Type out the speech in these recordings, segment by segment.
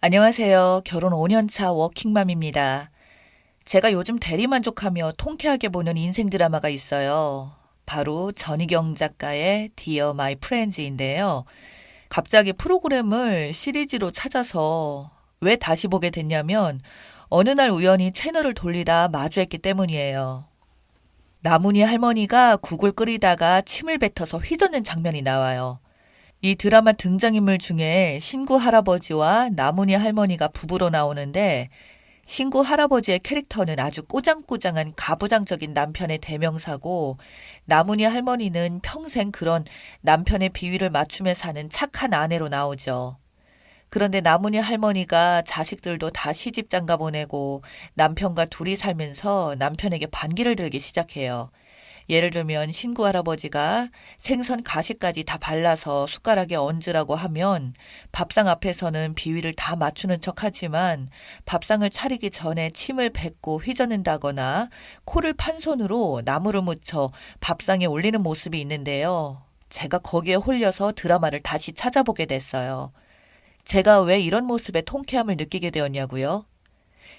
안녕하세요. 결혼 5년 차 워킹맘입니다. 제가 요즘 대리만족하며 통쾌하게 보는 인생 드라마가 있어요. 바로 전희경 작가의 Dear My Friends인데요. 갑자기 프로그램을 시리즈로 찾아서 왜 다시 보게 됐냐면 어느 날 우연히 채널을 돌리다 마주했기 때문이에요. 나문희 할머니가 국을 끓이다가 침을 뱉어서 휘젓는 장면이 나와요. 이 드라마 등장인물 중에 신구 할아버지와 나문희 할머니가 부부로 나오는데 신구 할아버지의 캐릭터는 아주 꼬장꼬장한 가부장적인 남편의 대명사고 나문희 할머니는 평생 그런 남편의 비위를 맞추며 사는 착한 아내로 나오죠. 그런데 나문희 할머니가 자식들도 다 시집 장가 보내고 남편과 둘이 살면서 남편에게 반기를 들기 시작해요. 예를 들면 신구 할아버지가 생선 가시까지 다 발라서 숟가락에 얹으라고 하면 밥상 앞에서는 비위를 다 맞추는 척하지만 밥상을 차리기 전에 침을 뱉고 휘저는다거나 코를 판 손으로 나무를 묻혀 밥상에 올리는 모습이 있는데요. 제가 거기에 홀려서 드라마를 다시 찾아보게 됐어요. 제가 왜 이런 모습에 통쾌함을 느끼게 되었냐고요?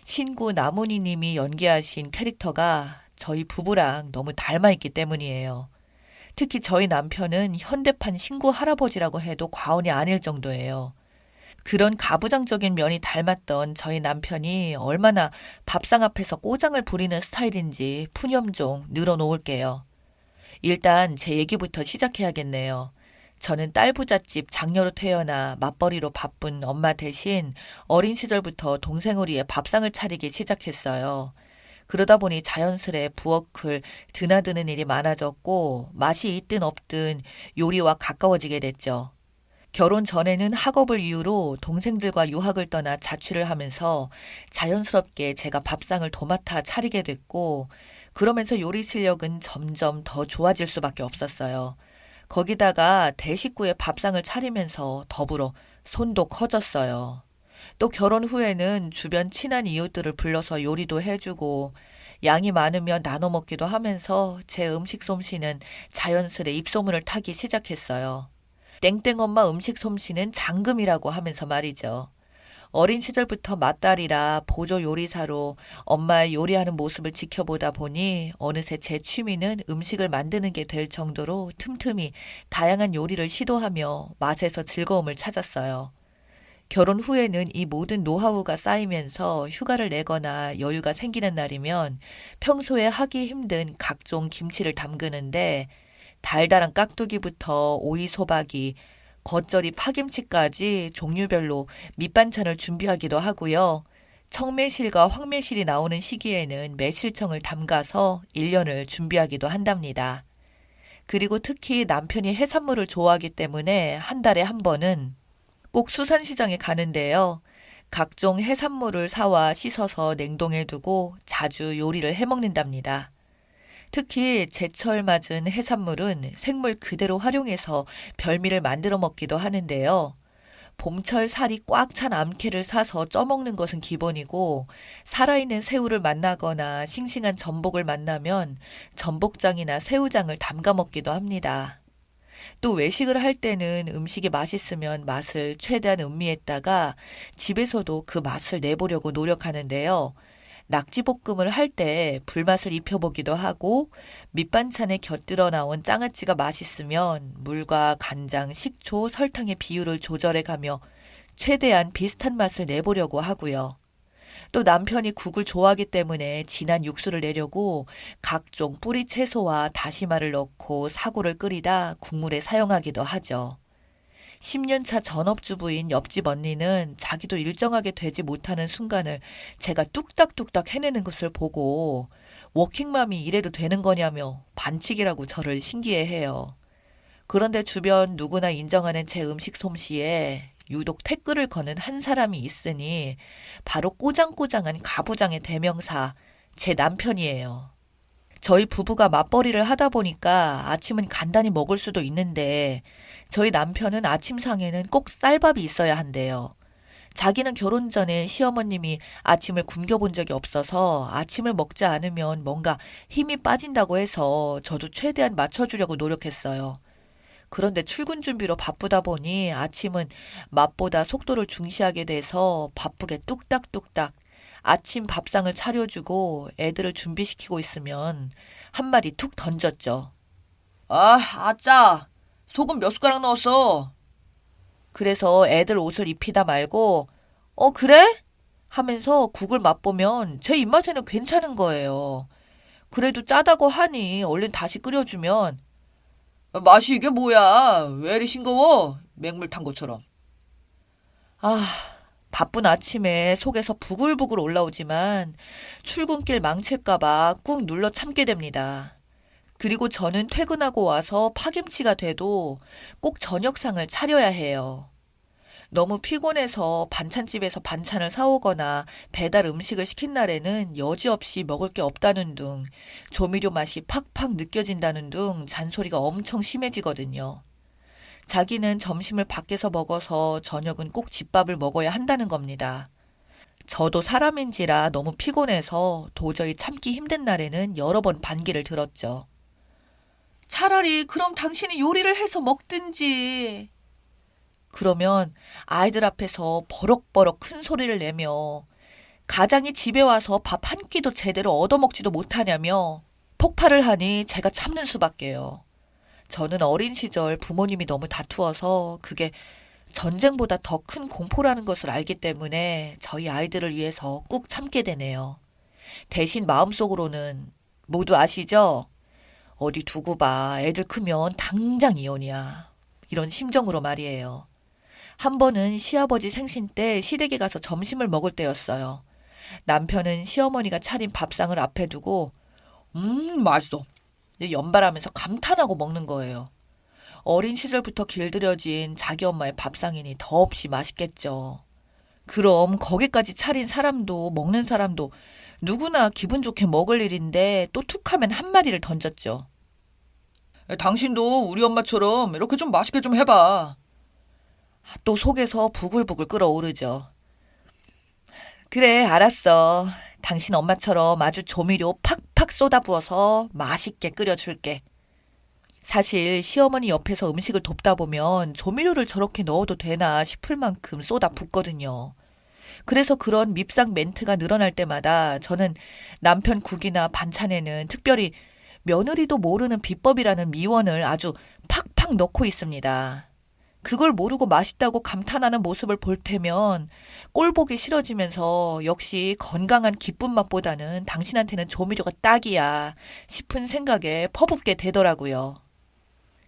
신구 나문희 님이 연기하신 캐릭터가 저희 부부랑 너무 닮아 있기 때문이에요. 특히 저희 남편은 현대판 신구 할아버지라고 해도 과언이 아닐 정도예요. 그런 가부장적인 면이 닮았던 저희 남편이 얼마나 밥상 앞에서 꼬장을 부리는 스타일인지 푸념종 늘어놓을게요. 일단 제 얘기부터 시작해야겠네요. 저는 딸부잣집 장녀로 태어나 맞벌이로 바쁜 엄마 대신 어린 시절부터 동생을 위해 밥상을 차리기 시작했어요. 그러다 보니 자연스레 부엌을 드나드는 일이 많아졌고 맛이 있든 없든 요리와 가까워지게 됐죠. 결혼 전에는 학업을 이유로 동생들과 유학을 떠나 자취를 하면서 자연스럽게 제가 밥상을 도맡아 차리게 됐고, 그러면서 요리 실력은 점점 더 좋아질 수밖에 없었어요. 거기다가 대식구의 밥상을 차리면서 더불어 손도 커졌어요. 또 결혼 후에는 주변 친한 이웃들을 불러서 요리도 해주고, 양이 많으면 나눠 먹기도 하면서 제 음식 솜씨는 자연스레 입소문을 타기 시작했어요. 땡땡 엄마 음식 솜씨는 장금이라고 하면서 말이죠. 어린 시절부터 맏딸이라 보조 요리사로 엄마의 요리하는 모습을 지켜보다 보니 어느새 제 취미는 음식을 만드는 게 될 정도로 틈틈이 다양한 요리를 시도하며 맛에서 즐거움을 찾았어요. 결혼 후에는 이 모든 노하우가 쌓이면서 휴가를 내거나 여유가 생기는 날이면 평소에 하기 힘든 각종 김치를 담그는데 달달한 깍두기부터 오이 소박이, 겉절이 파김치까지 종류별로 밑반찬을 준비하기도 하고요. 청매실과 황매실이 나오는 시기에는 매실청을 담가서 1년을 준비하기도 한답니다. 그리고 특히 남편이 해산물을 좋아하기 때문에 한 달에 한 번은 꼭 수산시장에 가는데요. 각종 해산물을 사와 씻어서 냉동해 두고 자주 요리를 해 먹는답니다. 특히 제철 맞은 해산물은 생물 그대로 활용해서 별미를 만들어 먹기도 하는데요. 봄철 살이 꽉 찬 암캐를 사서 쪄먹는 것은 기본이고, 살아있는 새우를 만나거나 싱싱한 전복을 만나면 전복장이나 새우장을 담가 먹기도 합니다. 또 외식을 할 때는 음식이 맛있으면 맛을 최대한 음미했다가 집에서도 그 맛을 내보려고 노력하는데요. 낙지볶음을 할 때 불맛을 입혀보기도 하고 밑반찬에 곁들여 나온 장아찌가 맛있으면 물과 간장, 식초, 설탕의 비율을 조절해 가며 최대한 비슷한 맛을 내보려고 하고요. 또 남편이 국을 좋아하기 때문에 진한 육수를 내려고 각종 뿌리 채소와 다시마를 넣고 사골을 끓이다 국물에 사용하기도 하죠. 10년 차 전업주부인 옆집 언니는 자기도 일정하게 되지 못하는 순간을 제가 뚝딱뚝딱 해내는 것을 보고 워킹맘이 이래도 되는 거냐며 반칙이라고 저를 신기해해요. 그런데 주변 누구나 인정하는 제 음식 솜씨에 유독 태클을 거는 한 사람이 있으니 바로 꼬장꼬장한 가부장의 대명사, 제 남편이에요. 저희 부부가 맞벌이를 하다 보니까 아침은 간단히 먹을 수도 있는데 저희 남편은 아침상에는 꼭 쌀밥이 있어야 한대요. 자기는 결혼 전에 시어머님이 아침을 굶겨본 적이 없어서 아침을 먹지 않으면 뭔가 힘이 빠진다고 해서 저도 최대한 맞춰주려고 노력했어요. 그런데 출근 준비로 바쁘다 보니 아침은 맛보다 속도를 중시하게 돼서 바쁘게 뚝딱뚝딱 아침 밥상을 차려주고 애들을 준비시키고 있으면 한마디 툭 던졌죠. 아, 아짜! 소금 몇 숟가락 넣었어? 그래서 애들 옷을 입히다 말고, 그래? 하면서 국을 맛보면 제 입맛에는 괜찮은 거예요. 그래도 짜다고 하니 얼른 다시 끓여주면, 맛이 이게 뭐야? 왜 이리 싱거워? 맹물 탄 것처럼. 아, 바쁜 아침에 속에서 부글부글 올라오지만 출근길 망칠까봐 꾹 눌러 참게 됩니다. 그리고 저는 퇴근하고 와서 파김치가 돼도 꼭 저녁상을 차려야 해요. 너무 피곤해서 반찬집에서 반찬을 사오거나 배달 음식을 시킨 날에는 여지없이 먹을 게 없다는 둥, 조미료 맛이 팍팍 느껴진다는 둥 잔소리가 엄청 심해지거든요. 자기는 점심을 밖에서 먹어서 저녁은 꼭 집밥을 먹어야 한다는 겁니다. 저도 사람인지라 너무 피곤해서 도저히 참기 힘든 날에는 여러 번 반기를 들었죠. 차라리 그럼 당신이 요리를 해서 먹든지. 그러면 아이들 앞에서 버럭버럭 큰 소리를 내며 가장이 집에 와서 밥 한 끼도 제대로 얻어먹지도 못하냐며 폭발을 하니 제가 참는 수밖에요. 저는 어린 시절 부모님이 너무 다투어서 그게 전쟁보다 더 큰 공포라는 것을 알기 때문에 저희 아이들을 위해서 꾹 참게 되네요. 대신 마음속으로는 모두 아시죠? 어디 두고 봐. 애들 크면 당장 이혼이야. 이런 심정으로 말이에요. 한 번은 시아버지 생신 때 시댁에 가서 점심을 먹을 때였어요. 남편은 시어머니가 차린 밥상을 앞에 두고 맛있어. 연발하면서 감탄하고 먹는 거예요. 어린 시절부터 길들여진 자기 엄마의 밥상이니 더없이 맛있겠죠. 그럼 거기까지 차린 사람도 먹는 사람도 누구나 기분 좋게 먹을 일인데 또 툭하면 한마디를 던졌죠. 당신도 우리 엄마처럼 이렇게 좀 맛있게 좀 해봐. 또 속에서 부글부글 끓어오르죠. 그래, 알았어. 당신 엄마처럼 아주 조미료 팍팍 쏟아부어서 맛있게 끓여줄게. 사실 시어머니 옆에서 음식을 돕다 보면 조미료를 저렇게 넣어도 되나 싶을 만큼 쏟아붓거든요. 그래서 그런 밉상 멘트가 늘어날 때마다 저는 남편 국이나 반찬에는 특별히 며느리도 모르는 비법이라는 미원을 아주 팍팍 넣고 있습니다. 그걸 모르고 맛있다고 감탄하는 모습을 볼 테면 꼴 보기 싫어지면서 역시 건강한 기쁜 맛보다는 당신한테는 조미료가 딱이야 싶은 생각에 퍼붓게 되더라고요.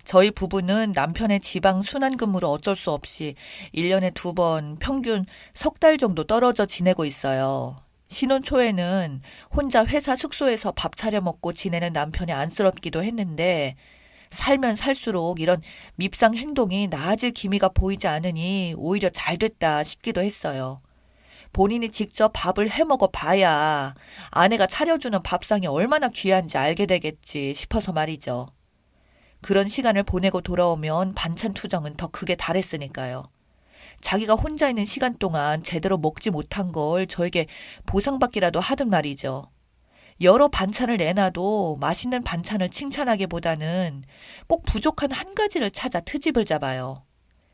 저희 부부는 남편의 지방 순환 근무로 어쩔 수 없이 1년에 2번 평균 석 달 정도 떨어져 지내고 있어요. 신혼 초에는 혼자 회사 숙소에서 밥 차려 먹고 지내는 남편이 안쓰럽기도 했는데 살면 살수록 이런 밉상 행동이 나아질 기미가 보이지 않으니 오히려 잘 됐다 싶기도 했어요. 본인이 직접 밥을 해 먹어 봐야 아내가 차려주는 밥상이 얼마나 귀한지 알게 되겠지 싶어서 말이죠. 그런 시간을 보내고 돌아오면 반찬 투정은 더 극에 달했으니까요. 자기가 혼자 있는 시간 동안 제대로 먹지 못한 걸 저에게 보상받기라도 하든 말이죠. 여러 반찬을 내놔도 맛있는 반찬을 칭찬하기보다는 꼭 부족한 한 가지를 찾아 트집을 잡아요.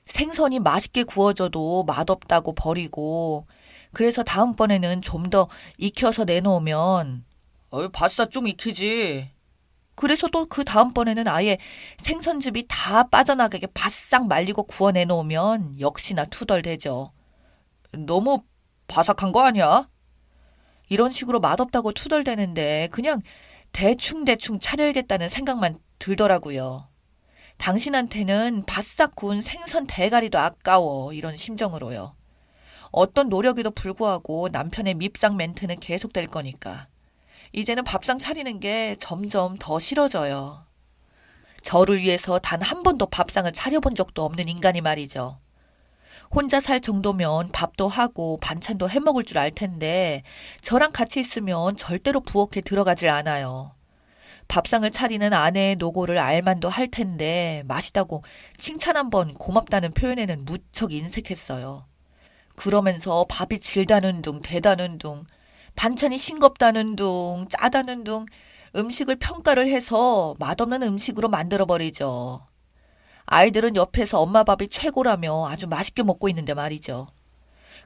생선이 맛있게 구워져도 맛없다고 버리고 그래서 다음번에는 좀 더 익혀서 내놓으면 바싹 좀 익히지. 그래서 또 그 다음번에는 아예 생선즙이 다 빠져나가게 바싹 말리고 구워 내놓으면 역시나 투덜대죠. 너무 바삭한 거 아니야? 이런 식으로 맛없다고 투덜대는데 그냥 대충대충 차려야겠다는 생각만 들더라고요. 당신한테는 바싹 구운 생선 대가리도 아까워 이런 심정으로요. 어떤 노력에도 불구하고 남편의 밉상 멘트는 계속될 거니까. 이제는 밥상 차리는 게 점점 더 싫어져요. 저를 위해서 단 한 번도 밥상을 차려본 적도 없는 인간이 말이죠. 혼자 살 정도면 밥도 하고 반찬도 해먹을 줄 알 텐데 저랑 같이 있으면 절대로 부엌에 들어가질 않아요. 밥상을 차리는 아내의 노고를 알만도 할 텐데 맛있다고 칭찬 한번 고맙다는 표현에는 무척 인색했어요. 그러면서 밥이 질다는 둥 대다는 둥 반찬이 싱겁다는 둥 짜다는 둥 음식을 평가를 해서 맛없는 음식으로 만들어버리죠. 아이들은 옆에서 엄마 밥이 최고라며 아주 맛있게 먹고 있는데 말이죠.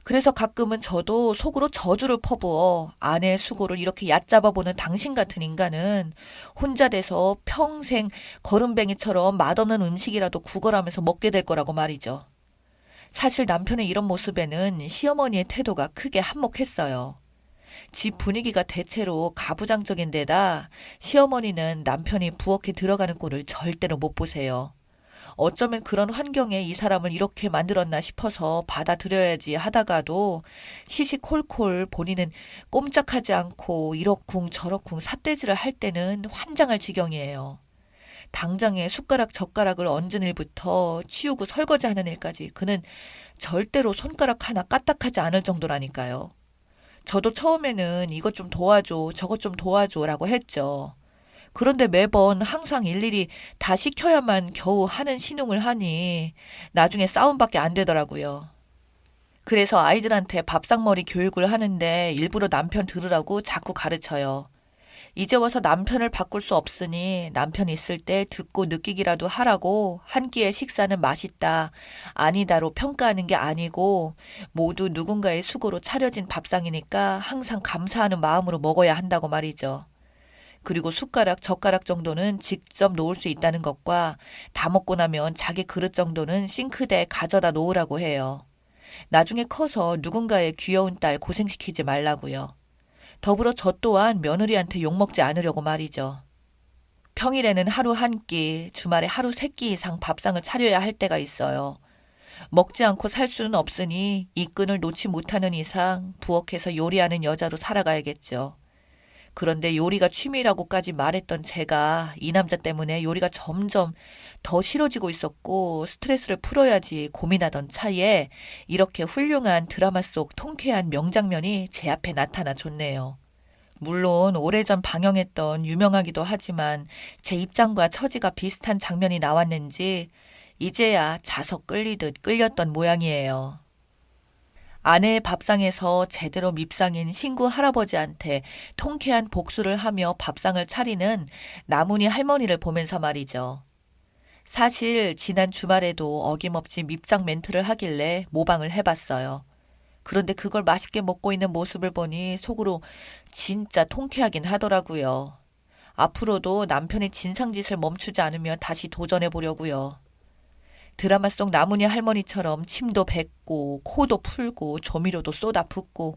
그래서 가끔은 저도 속으로 저주를 퍼부어 아내의 수고를 이렇게 얕잡아 보는 당신 같은 인간은 혼자 돼서 평생 거름뱅이처럼 맛없는 음식이라도 구걸하면서 먹게 될 거라고 말이죠. 사실 남편의 이런 모습에는 시어머니의 태도가 크게 한몫했어요. 집 분위기가 대체로 가부장적인 데다 시어머니는 남편이 부엌에 들어가는 꼴을 절대로 못 보세요. 어쩌면 그런 환경에 이 사람을 이렇게 만들었나 싶어서 받아들여야지 하다가도 시시콜콜 본인은 꼼짝하지 않고 이러쿵 저러쿵 삿대질을 할 때는 환장할 지경이에요. 당장에 숟가락 젓가락을 얹은 일부터 치우고 설거지하는 일까지 그는 절대로 손가락 하나 까딱하지 않을 정도라니까요. 저도 처음에는 이것 좀 도와줘, 저것 좀 도와줘라고 했죠. 그런데 매번 항상 일일이 다 시켜야만 겨우 하는 신용을 하니 나중에 싸움밖에 안 되더라고요. 그래서 아이들한테 밥상머리 교육을 하는데 일부러 남편 들으라고 자꾸 가르쳐요. 이제 와서 남편을 바꿀 수 없으니 남편 있을 때 듣고 느끼기라도 하라고 한 끼의 식사는 맛있다, 아니다로 평가하는 게 아니고 모두 누군가의 수고로 차려진 밥상이니까 항상 감사하는 마음으로 먹어야 한다고 말이죠. 그리고 숟가락, 젓가락 정도는 직접 놓을 수 있다는 것과 다 먹고 나면 자기 그릇 정도는 싱크대에 가져다 놓으라고 해요. 나중에 커서 누군가의 귀여운 딸 고생시키지 말라고요. 더불어 저 또한 며느리한테 욕먹지 않으려고 말이죠. 평일에는 하루 한 끼, 주말에 하루 세 끼 이상 밥상을 차려야 할 때가 있어요. 먹지 않고 살 수는 없으니 이 끈을 놓지 못하는 이상 부엌에서 요리하는 여자로 살아가야겠죠. 그런데 요리가 취미라고까지 말했던 제가 이 남자 때문에 요리가 점점 더 싫어지고 있었고 스트레스를 풀어야지 고민하던 차에 이렇게 훌륭한 드라마 속 통쾌한 명장면이 제 앞에 나타나 줬네요. 물론 오래전 방영했던 유명하기도 하지만 제 입장과 처지가 비슷한 장면이 나왔는지 이제야 자석 끌리듯 끌렸던 모양이에요. 아내의 밥상에서 제대로 밉상인 신구 할아버지한테 통쾌한 복수를 하며 밥상을 차리는 나문희 할머니를 보면서 말이죠. 사실 지난 주말에도 어김없이 밉상 멘트를 하길래 모방을 해봤어요. 그런데 그걸 맛있게 먹고 있는 모습을 보니 속으로 진짜 통쾌하긴 하더라고요. 앞으로도 남편의 진상짓을 멈추지 않으면 다시 도전해 보려고요. 드라마 속 나문희 할머니처럼 침도 뱉고 코도 풀고 조미료도 쏟아붓고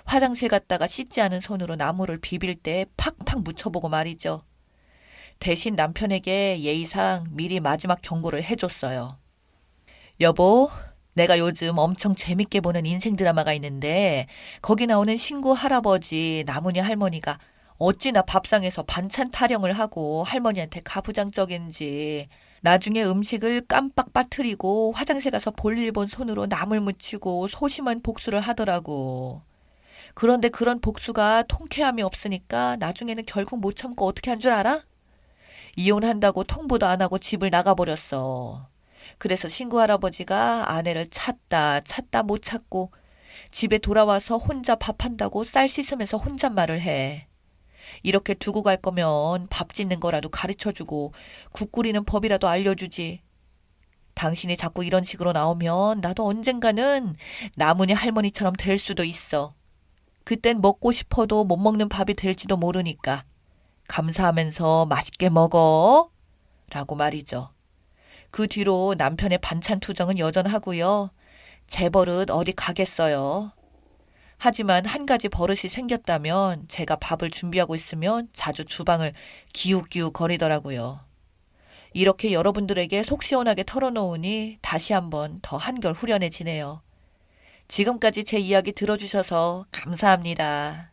화장실 갔다가 씻지 않은 손으로 나무를 비빌 때 팍팍 묻혀보고 말이죠. 대신 남편에게 예의상 미리 마지막 경고를 해줬어요. 여보, 내가 요즘 엄청 재밌게 보는 인생 드라마가 있는데 거기 나오는 신구 할아버지, 나문희 할머니가 어찌나 밥상에서 반찬 타령을 하고 할머니한테 가부장적인지 나중에 음식을 깜빡 빠뜨리고 화장실 가서 볼일 본 손으로 남을 묻히고 소심한 복수를 하더라고. 그런데 그런 복수가 통쾌함이 없으니까 나중에는 결국 못 참고 어떻게 한 줄 알아? 이혼한다고 통보도 안 하고 집을 나가버렸어. 그래서 신구 할아버지가 아내를 찾다 찾다 못 찾고 집에 돌아와서 혼자 밥한다고 쌀 씻으면서 혼잣말을 해. 이렇게 두고 갈 거면 밥 짓는 거라도 가르쳐주고 국 끓이는 법이라도 알려주지. 당신이 자꾸 이런 식으로 나오면 나도 언젠가는 나문희 할머니처럼 될 수도 있어. 그땐 먹고 싶어도 못 먹는 밥이 될지도 모르니까 감사하면서 맛있게 먹어. 라고 말이죠. 그 뒤로 남편의 반찬 투정은 여전하고요. 제 버릇 어디 가겠어요. 하지만 한 가지 버릇이 생겼다면 제가 밥을 준비하고 있으면 자주 주방을 기웃기웃 거리더라고요. 이렇게 여러분들에게 속 시원하게 털어놓으니 다시 한번 더 한결 후련해지네요. 지금까지 제 이야기 들어주셔서 감사합니다.